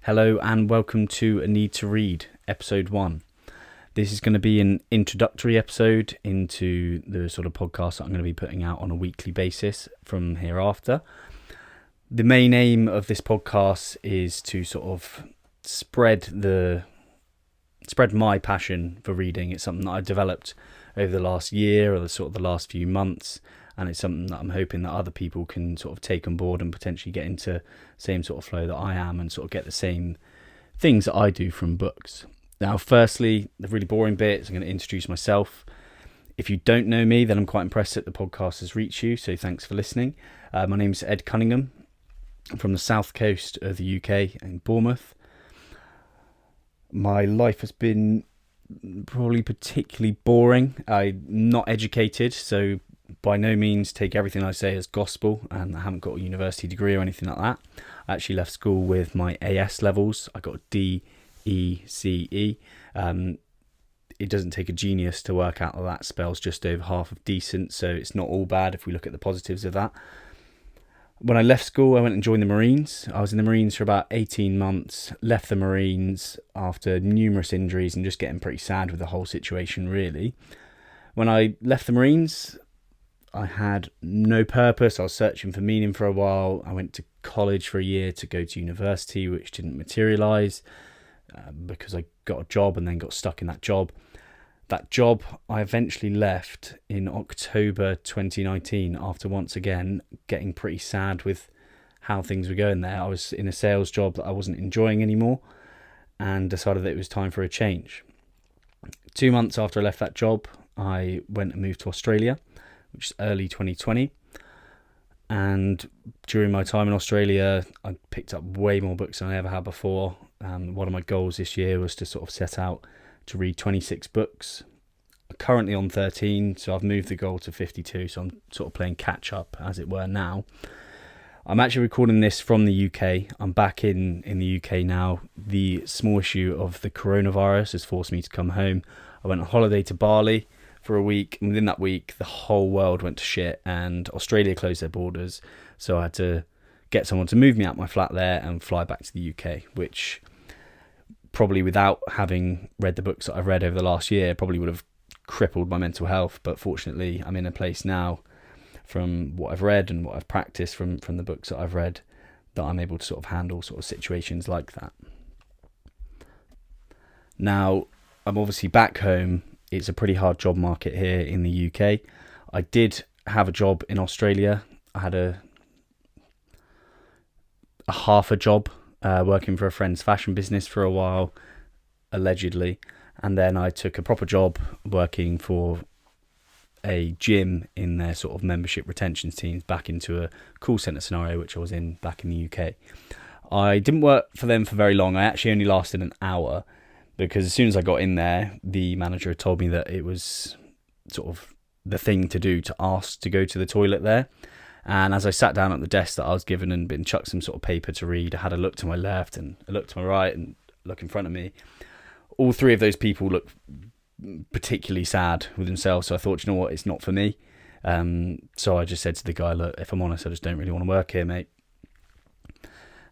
Hello and welcome to A Need to Read, episode 1. This is going to be an introductory episode into the sort of podcast that I'm going to be putting out on a weekly basis from hereafter. The main aim of this podcast is to sort of spread my passion for reading. It's something that I've developed over the last year or the last few months, and it's something that I'm hoping that other people can sort of take on board and potentially get into the same sort of flow that I am and sort of get the same things that I do from books. Now, firstly, the really boring bit is I'm going to introduce myself. If you don't know me, then I'm quite impressed that the podcast has reached you, so thanks for listening. My name's Ed Cunningham. I'm from the south coast of the UK in Bournemouth. My life has been probably particularly boring. I'm not educated, so by no means take everything I say as gospel, and I haven't got a university degree or anything like that. I actually left school with my AS levels. I got a D, E, C, E. It doesn't take a genius to work out that spells just over half of decent, so it's not all bad if we look at the positives of that. When I left school, I went and joined the Marines. I was in the Marines for about 18 months, left the Marines after numerous injuries and just getting pretty sad with the whole situation, really. When I left the Marines, I had no purpose. I was searching for meaning for a while. I went to college for a year to go to university, which didn't materialise because I got a job and then got stuck in that job. That job I eventually left in October 2019 after once again getting pretty sad with how things were going there. I was in a sales job that I wasn't enjoying anymore and decided that it was time for a change. 2 months after I left that job, I went and moved to Australia, which is early 2020. And during my time in Australia, I picked up way more books than I ever had before. One of my goals this year was to sort of set out to read 26 books. I'm currently on 13, so I've moved the goal to 52, so I'm sort of playing catch up, as it were, now. I'm actually recording this from the UK. I'm back in the UK now. The small issue of the coronavirus has forced me to come home. I went on holiday to Bali for a week, and within that week the whole world went to shit and Australia closed their borders, so I had to get someone to move me out my flat there and fly back to the UK, which probably, without having read the books that I've read over the last year, probably would have crippled my mental health. But fortunately I'm in a place now, from what I've read and what I've practiced from the books that I've read, that I'm able to sort of handle sort of situations like that. Now, I'm obviously back home. It's a pretty hard job market here in the UK. I did have a job in Australia. I had a half a job working for a friend's fashion business for a while, allegedly. And then I took a proper job working for a gym in their sort of membership retention teams back into a call centre scenario, which I was in back in the UK. I didn't work for them for very long. I actually only lasted an hour, because as soon as I got in there, the manager had told me that it was sort of the thing to do to ask to go to the toilet there. And as I sat down at the desk that I was given and been chucked some sort of paper to read, I had a look to my left and a look to my right and a look in front of me. All three of those people looked particularly sad with themselves, so I thought, you know what, it's not for me. So I just said to the guy, look, if I'm honest, I just don't really want to work here, mate.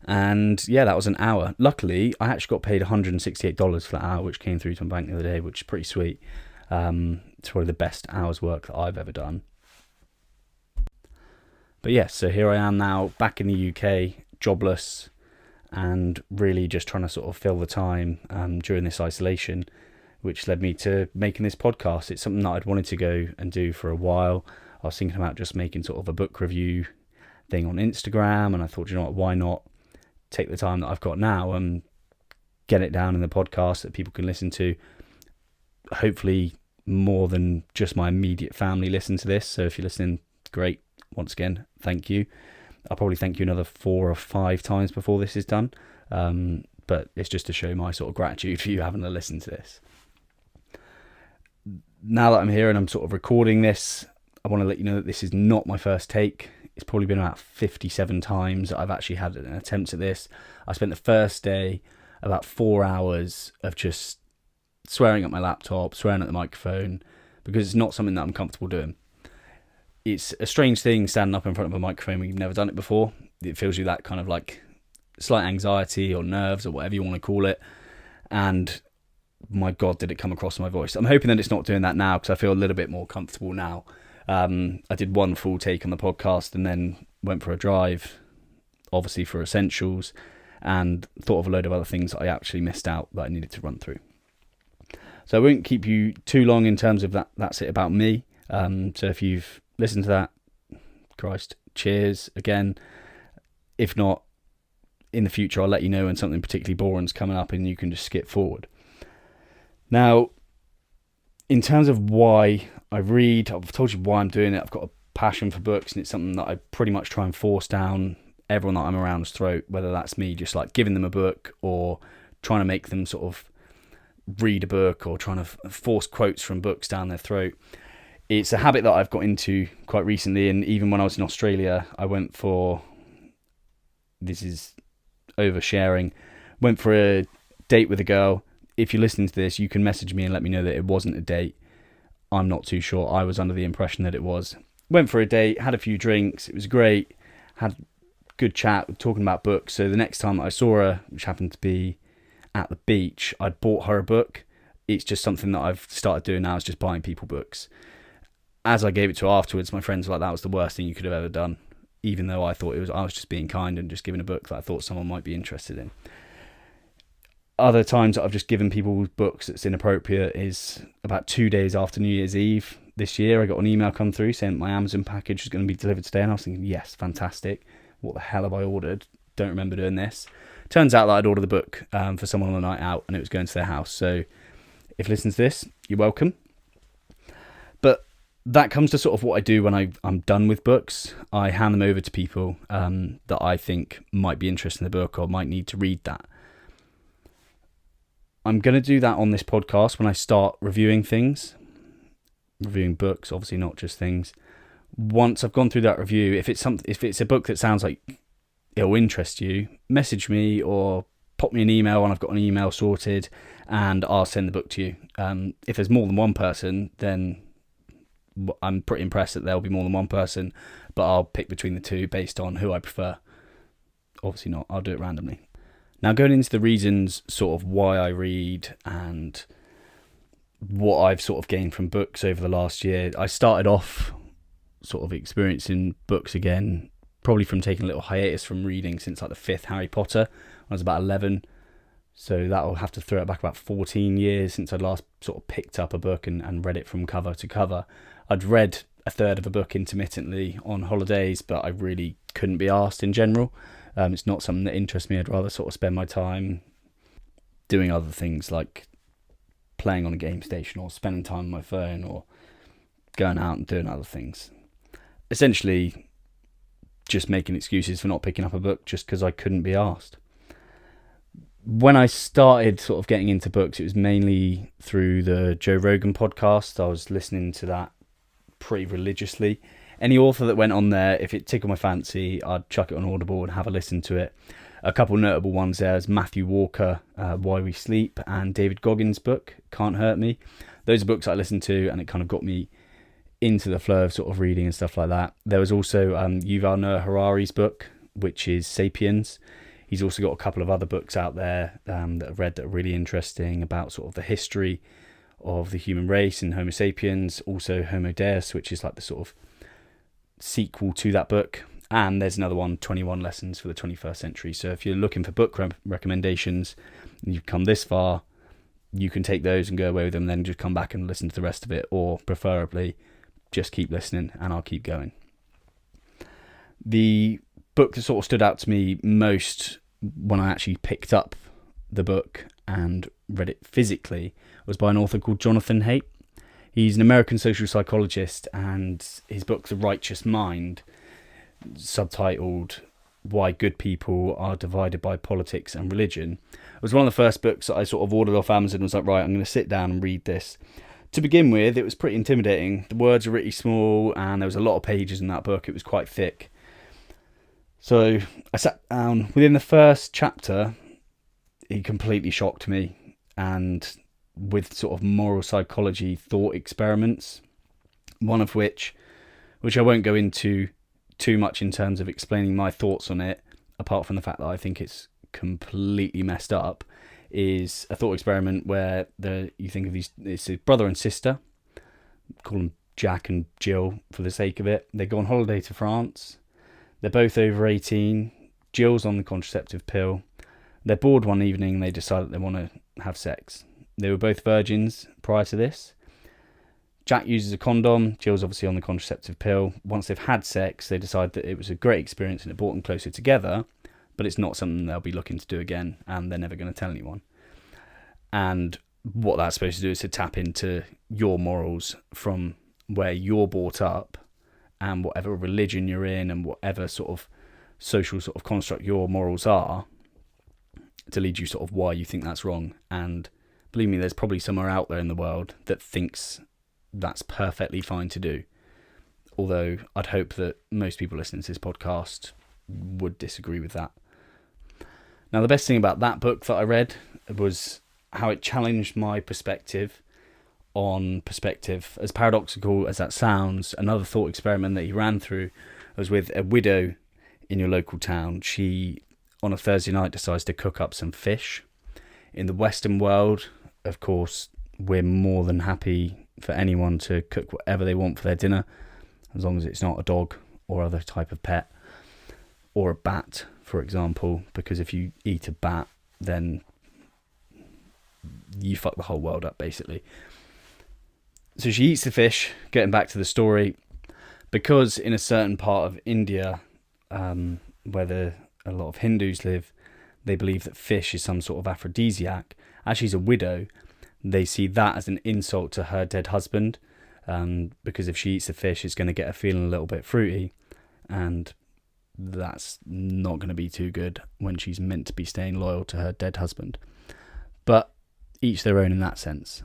And yeah, that was an hour. Luckily, I actually got paid $168 for that hour, which came through to my bank the other day, which is pretty sweet. It's probably the best hour's work that I've ever done. But yeah, so here I am now, back in the UK, jobless, and really just trying to sort of fill the time during this isolation, which led me to making this podcast. It's something that I'd wanted to go and do for a while. I was thinking about just making sort of a book review thing on Instagram, and I thought, you know what, why not take the time that I've got now and get it down in the podcast that people can listen to. Hopefully more than just my immediate family listen to this, so if you're listening, great. Once again, thank you. I'll probably thank you another 4 or 5 times before this is done, but it's just to show my sort of gratitude for you having to listen to this. Now that I'm here and I'm sort of recording this, I want to let you know that this is not my first take. It's probably been about 57 times that I've actually had an attempt at this. I spent the first day about 4 hours of just swearing at my laptop, swearing at the microphone, because it's not something that I'm comfortable doing. It's a strange thing standing up in front of a microphone when you've never done it before. It feels you that kind of like slight anxiety or nerves or whatever you want to call it. And my God, did it come across my voice. I'm hoping that it's not doing that now, because I feel a little bit more comfortable now. I did one full take on the podcast and then went for a drive, obviously for essentials, and thought of a load of other things that I actually missed out that I needed to run through. So I won't keep you too long in terms of that. That's it about me. So if you've listened to that, Christ, cheers again. If not, in the future, I'll let you know when something particularly boring's coming up and you can just skip forward. Now, in terms of why I read, I've told you why I'm doing it. I've got a passion for books, and it's something that I pretty much try and force down everyone that I'm around's throat, whether that's me just like giving them a book or trying to make them sort of read a book or trying to force quotes from books down their throat. It's a habit that I've got into quite recently, and even when I was in Australia, I went for, this is oversharing, went for a date with a girl. If you're listening to this, you can message me and let me know that it wasn't a date. I'm not too sure. I was under the impression that it was. Went for a date, had a few drinks. It was great. Had good chat, talking about books. So the next time I saw her, which happened to be at the beach, I'd bought her a book. It's just something that I've started doing now, is just buying people books. As I gave it to her afterwards, my friends were like, that was the worst thing you could have ever done. Even though I thought I was just being kind and just giving a book that I thought someone might be interested in. Other times that I've just given people books that's inappropriate is about 2 days after New Year's Eve this year. I got an email come through saying my Amazon package is going to be delivered today, and I was thinking, yes, fantastic. What the hell have I ordered? Don't remember doing this. Turns out that I'd ordered the book for someone on a night out, and it was going to their house. So if you listen to this, you're welcome. But that comes to sort of what I do when I'm done with books. I hand them over to people that I think might be interested in the book or might need to read that. I'm going to do that on this podcast when I start reviewing things. Reviewing books, obviously not just things. Once I've gone through that review, if it's a book that sounds like it'll interest you, message me or pop me an email, and I've got an email sorted, and I'll send the book to you. If there's more than one person, then I'm pretty impressed that there'll be more than one person, but I'll pick between the two based on who I prefer. Obviously not, I'll do it randomly. Now, going into the reasons sort of why I read and what I've sort of gained from books over the last year, I started off sort of experiencing books again, probably from taking a little hiatus from reading since like the 5th Harry Potter. I was about 11, so that'll have to throw it back about 14 years since I'd last sort of picked up a book and read it from cover to cover. I'd read a third of a book intermittently on holidays, but I really couldn't be arsed in general. It's not something that interests me. I'd rather sort of spend my time doing other things like playing on a game station or spending time on my phone or going out and doing other things. Essentially, just making excuses for not picking up a book just because I couldn't be arsed. When I started sort of getting into books, it was mainly through the Joe Rogan podcast. I was listening to that pretty religiously. Any author that went on there, if it tickled my fancy, I'd chuck it on Audible and have a listen to it. A couple notable ones there is Matthew Walker, Why We Sleep, and David Goggins' book, Can't Hurt Me. Those are books I listened to, and it kind of got me into the flow of sort of reading and stuff like that. There was also Yuval Noah Harari's book, which is Sapiens. He's also got a couple of other books out there that I've read that are really interesting about sort of the history of the human race and Homo sapiens. Also Homo Deus, which is like the sort of sequel to that book. And there's another one, 21 Lessons for the 21st Century. So if you're looking for book recommendations and you've come this far, you can take those and go away with them, then just come back and listen to the rest of it, or preferably just keep listening and I'll keep going. The book that sort of stood out to me most when I actually picked up the book and read it physically was by an author called Jonathon Haidt. He's an American social psychologist, and his book, The Righteous Mind, subtitled Why Good People Are Divided by Politics and Religion, was one of the first books that I sort of ordered off Amazon and was like, right, I'm going to sit down and read this. To begin with, it was pretty intimidating. The words were really small and there was a lot of pages in that book. It was quite thick. So I sat down. Within the first chapter, he completely shocked me, and with sort of moral psychology thought experiments, one of which I won't go into too much in terms of explaining my thoughts on it. apart from the fact that I think it's completely messed up, is a thought experiment where you think of these, it's a brother and sister, call them Jack and Jill for the sake of it. They go on holiday to France. They're both over 18. Jill's on the contraceptive pill. They're bored one evening and they decide that they want to have sex. They were both virgins prior to this. Jack uses a condom. Jill's obviously on the contraceptive pill. Once they've had sex, they decide that it was a great experience and it brought them closer together, but it's not something they'll be looking to do again, and they're never going to tell anyone. And what that's supposed to do is to tap into your morals from where you're brought up and whatever religion you're in and whatever sort of social sort of construct your morals are, to lead you sort of why you think that's wrong. And believe me, there's probably somewhere out there in the world that thinks that's perfectly fine to do. Although I'd hope that most people listening to this podcast would disagree with that. Now, the best thing about that book that I read was how it challenged my perspective on perspective. As paradoxical as that sounds, another thought experiment that he ran through was with a widow in your local town. She, on a Thursday night, decides to cook up some fish. In the Western world, of course, we're more than happy for anyone to cook whatever they want for their dinner, as long as it's not a dog or other type of pet, or a bat, for example, because if you eat a bat, then you fuck the whole world up, basically. So she eats the fish. Getting back to the story, because in a certain part of India, where a lot of Hindus live, they believe that fish is some sort of aphrodisiac. As she's a widow, they see that as an insult to her dead husband, because if she eats the fish, it's going to get her feeling a little bit fruity, and that's not going to be too good when she's meant to be staying loyal to her dead husband. But each their own in that sense.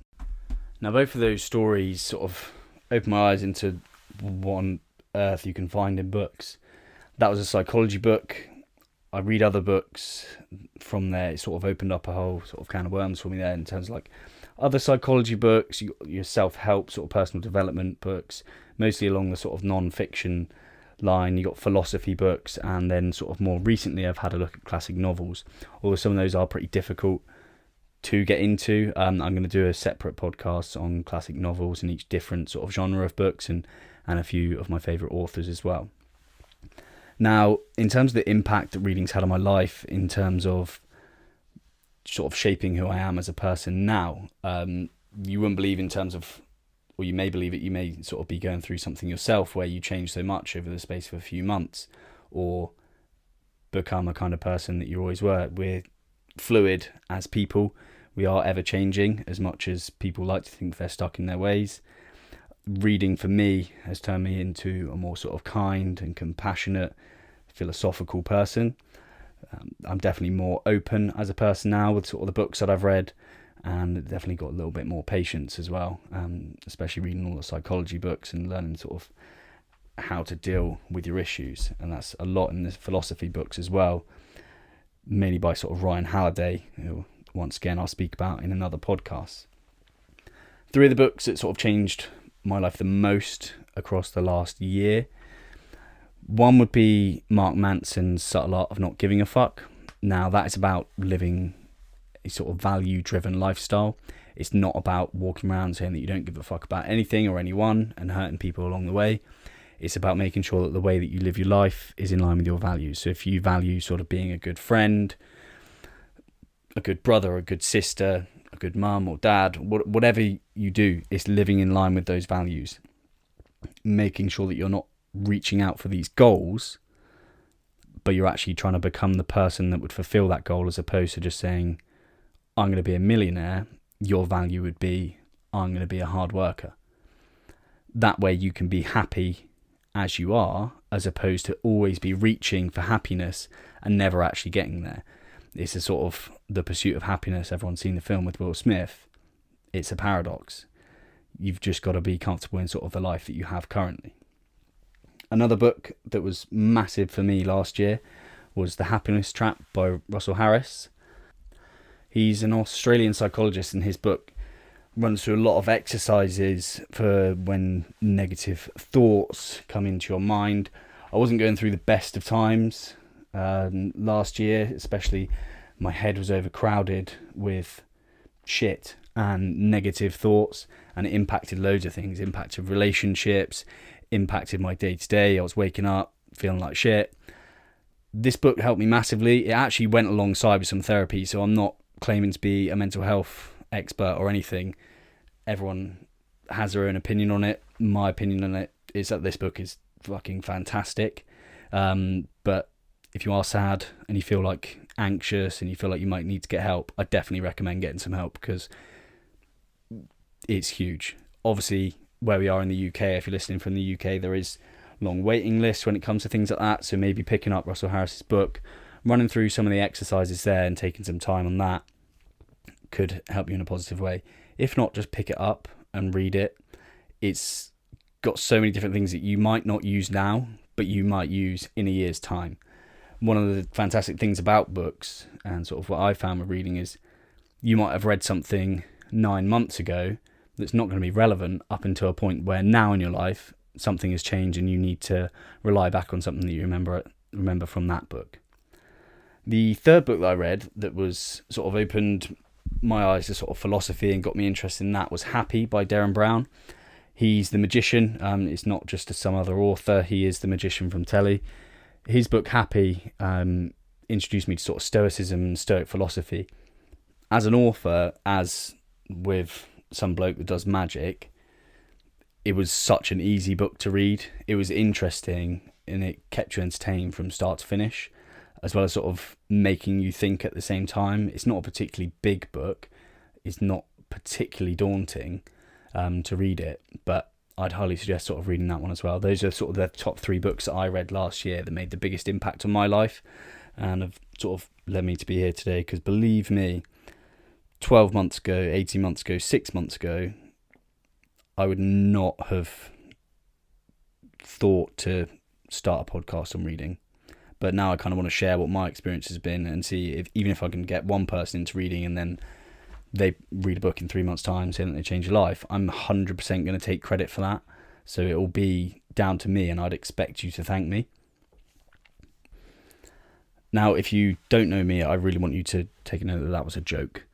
Now, both of those stories sort of opened my eyes into what on earth you can find in books. That was a psychology book. I read other books from there. It sort of opened up a whole sort of can of worms for me there in terms of like other psychology books, your self-help sort of personal development books, mostly along the sort of non-fiction line. You got philosophy books, and then sort of more recently I've had a look at classic novels, although some of those are pretty difficult to get into. I'm going to do a separate podcast on classic novels and each different sort of genre of books, and a few of my favourite authors as well. Now, in terms of the impact that reading's had on my life in terms of sort of shaping who I am as a person now, you wouldn't believe in terms of, or you may believe it, you may sort of be going through something yourself where you change so much over the space of a few months, or become a kind of person that you always were. We're fluid as people. We are ever changing, as much as people like to think they're stuck in their ways. Reading for me has turned me into a more sort of kind and compassionate, philosophical person. I'm definitely more open as a person now with sort of the books that I've read, and definitely got a little bit more patience as well, especially reading all the psychology books and learning sort of how to deal with your issues. And that's a lot in the philosophy books as well, mainly by sort of Ryan Halliday, who once again I'll speak about in another podcast. Three of the books that sort of changed my life the most across the last year. One would be Mark Manson's Subtle Art of Not Giving a Fuck. Now, that is about living a sort of value-driven lifestyle. It's not about walking around saying that you don't give a fuck about anything or anyone and hurting people along the way. It's about making sure that the way that you live your life is in line with your values. So if you value sort of being a good friend, a good brother, a good sister, a good mum or dad, whatever you do, it's living in line with those values. Making sure that you're not reaching out for these goals, but you're actually trying to become the person that would fulfill that goal, as opposed to just saying, I'm going to be a millionaire. Your value would be, I'm going to be a hard worker. That way you can be happy as you are, as opposed to always be reaching for happiness and never actually getting there. It's a sort of the pursuit of happiness. Everyone's seen the film with Will Smith. It's a paradox. You've just got to be comfortable in sort of the life that you have currently. Another book that was massive for me last year was The Happiness Trap by Russell Harris. He's an Australian psychologist, and his book runs through a lot of exercises for when negative thoughts come into your mind. I wasn't going through the best of times last year, especially. My head was overcrowded with shit and negative thoughts, and it impacted loads of things. It impacted relationships, impacted my day-to-day. I was waking up feeling like shit. This book helped me massively. It actually went alongside with some therapy, so I'm not claiming to be a mental health expert or anything. Everyone has their own opinion on it. My opinion on it is that this book is fucking fantastic. But if you are sad and you feel like anxious and you feel like you might need to get help, I definitely recommend getting some help, because it's huge. Obviously, where we are in the UK, if you're listening from the UK, there is long waiting lists when it comes to things like that. So maybe picking up Russell Harris's book, running through some of the exercises there and taking some time on that could help you in a positive way. If not, just pick it up and read it. It's got so many different things that you might not use now, but you might use in a year's time. One of the fantastic things about books, and sort of what I found with reading, is you might have read something 9 months ago that's not going to be relevant up until a point where now in your life something has changed and you need to rely back on something that you remember from that book. The third book that I read that was sort of opened my eyes to sort of philosophy and got me interested in that was Happy by Derren Brown. He's the magician. It's not just some other author. He is the magician from telly. His book Happy introduced me to sort of stoicism and stoic philosophy. As an author, as with some bloke that does magic, it was such an easy book to read. It was interesting and it kept you entertained from start to finish, as well as sort of making you think at the same time. It's not a particularly big book. It's not particularly daunting to read it, but I'd highly suggest sort of reading that one as well. Those are sort of the top 3 books that I read last year that made the biggest impact on my life and have sort of led me to be here today. Because believe me, 12 months ago, 18 months ago, 6 months ago, I would not have thought to start a podcast on reading. But now I kind of want to share what my experience has been and see if, even if I can get one person into reading and then they read a book in 3 months' time saying that they change your life, I'm 100% going to take credit for that. So it will be down to me, and I'd expect you to thank me. Now, if you don't know me, I really want you to take a note that that was a joke.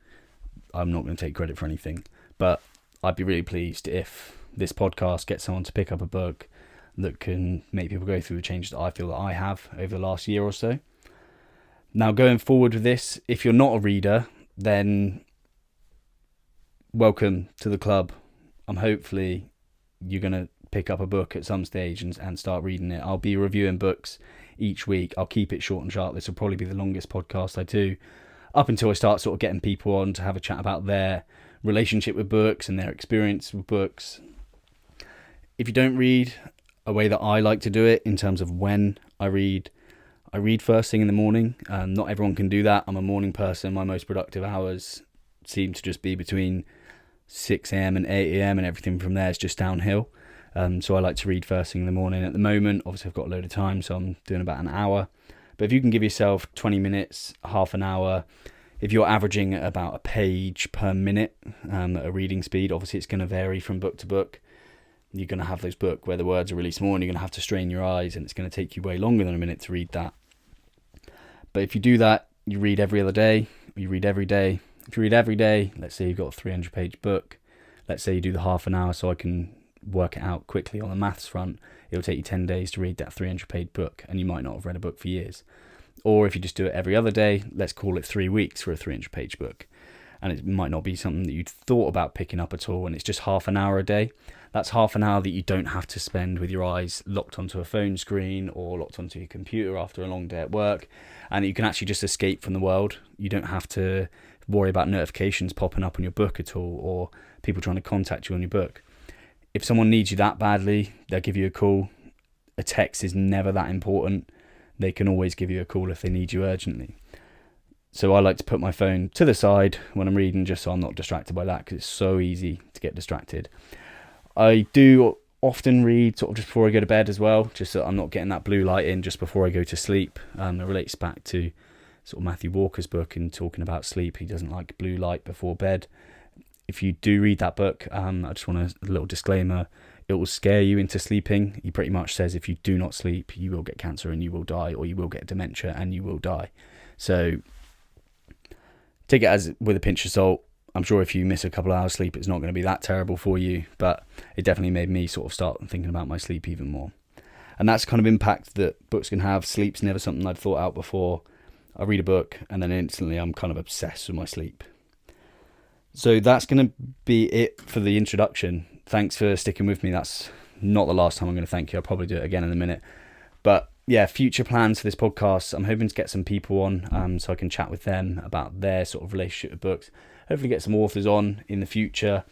I'm not going to take credit for anything. But I'd be really pleased if this podcast gets someone to pick up a book that can make people go through the changes that I feel that I have over the last year or so. Now, going forward with this, if you're not a reader, then welcome to the club. Hopefully you're going to pick up a book at some stage and start reading it. I'll be reviewing books each week. I'll keep it short and sharp. This will probably be the longest podcast I do up until I start sort of getting people on to have a chat about their relationship with books and their experience with books. If you don't read, a way that I like to do it in terms of when I read first thing in the morning. Not everyone can do that. I'm a morning person. My most productive hours seem to just be between 6 a.m. and 8 a.m. and everything from there is just downhill. So I like to read first thing in the morning. At the moment, obviously I've got a load of time, so I'm doing about an hour. But if you can give yourself 20 minutes, half an hour, if you're averaging at about a page per minute at a reading speed, obviously it's going to vary from book to book. You're going to have those books where the words are really small and you're going to have to strain your eyes, and it's going to take you way longer than a minute to read that. But if you do that, you read every other day, you read every day. If you read every day, let's say you've got a 300-page book, let's say you do the half an hour so I can work it out quickly on the maths front, it'll take you 10 days to read that 300-page book, and you might not have read a book for years. Or if you just do it every other day, let's call it 3 weeks for a 300-page book. And it might not be something that you'd thought about picking up at all, and it's just half an hour a day. That's half an hour that you don't have to spend with your eyes locked onto a phone screen or locked onto your computer after a long day at work, and you can actually just escape from the world. You don't have to worry about notifications popping up on your book at all, or people trying to contact you on your book. If someone needs you that badly, they'll give you a call. A text is never that important. They can always give you a call if they need you urgently. So I like to put my phone to the side when I'm reading, just so I'm not distracted by that, because it's so easy to get distracted. I do often read sort of just before I go to bed as well, just so I'm not getting that blue light in just before I go to sleep. It relates back to sort of Matthew Walker's book and talking about sleep. He doesn't like blue light before bed. If you do read that book, I just want a little disclaimer. it will scare you into sleeping. He pretty much says if you do not sleep, you will get cancer and you will die, or you will get dementia and you will die. So take it as with a pinch of salt. I'm sure if you miss a couple of hours sleep, it's not going to be that terrible for you, but it definitely made me sort of start thinking about my sleep even more. And that's the kind of impact that books can have. Sleep's never something I'd thought out before. I read a book and then instantly I'm kind of obsessed with my sleep. So that's going to be it for the introduction. Thanks for sticking with me. That's not the last time I'm going to thank you. I'll probably do it again in a minute. But yeah, future plans for this podcast. I'm hoping to get some people on so I can chat with them about their sort of relationship with books. Hopefully get some authors on in the future.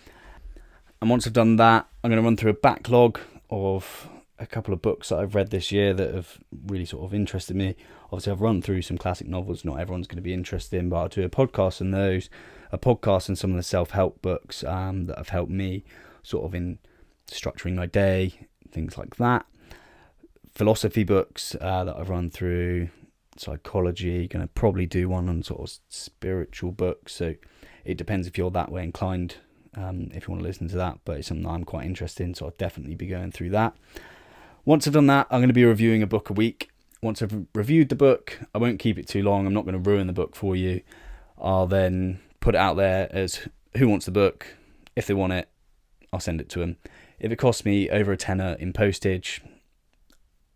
And once I've done that, I'm going to run through a backlog of a couple of books that I've read this year that have really sort of interested me. Obviously, I've run through some classic novels not everyone's going to be interested in, but I'll do a podcast on those, a podcast on some of the self-help books that have helped me sort of in structuring my day, things like that. Philosophy books that I've run through, psychology, going to probably do one on sort of spiritual books, so it depends if you're that way inclined, if you want to listen to that, but it's something I'm quite interested in, so I'll definitely be going through that. Once I've done that, I'm going to be reviewing a book a week. Once I've reviewed the book, I won't keep it too long. I'm not going to ruin the book for you. I'll then put it out there as who wants the book. If they want it, I'll send it to them. If it costs me over a tenner in postage,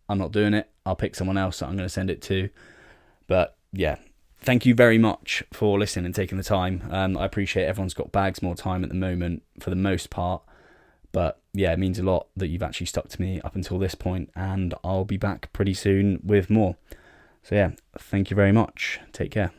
I'm not doing it. I'll pick someone else that I'm going to send it to. But yeah, thank you very much for listening and taking the time. I appreciate everyone's got bags more time at the moment for the most part. But yeah, it means a lot that you've actually stuck to me up until this point, and I'll be back pretty soon with more. So yeah, thank you very much. Take care.